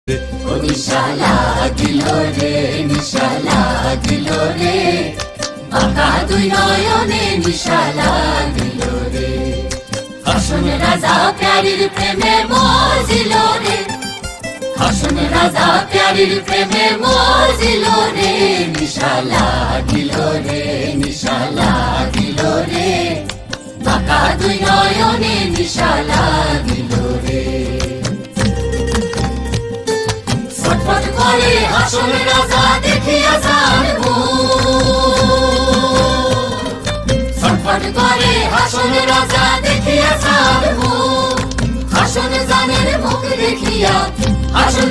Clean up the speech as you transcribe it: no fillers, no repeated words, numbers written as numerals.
ও নিশা লাগিলো রে, নিশা লাগিলো রে, বাঁকা দুই নয়নে নিশা লাগিলো রে। হাসন রাজা প্যারির প্রেমে মজিল রে, হাসন রাজা প্যারির প্রেমে মজিল রে। নিশা লাগিলো রে, নিশা লাগিলো রে, বাঁকা দুই নয়নে নিশা লাগিলো রে। ছটফট করে হাসন রাজা দেখিয়া যার মুখ, ছটফট করে হাসন রাজা দেখিয়া যার মুখ। হাসন জানের মুখ দেখিয়া, হাসন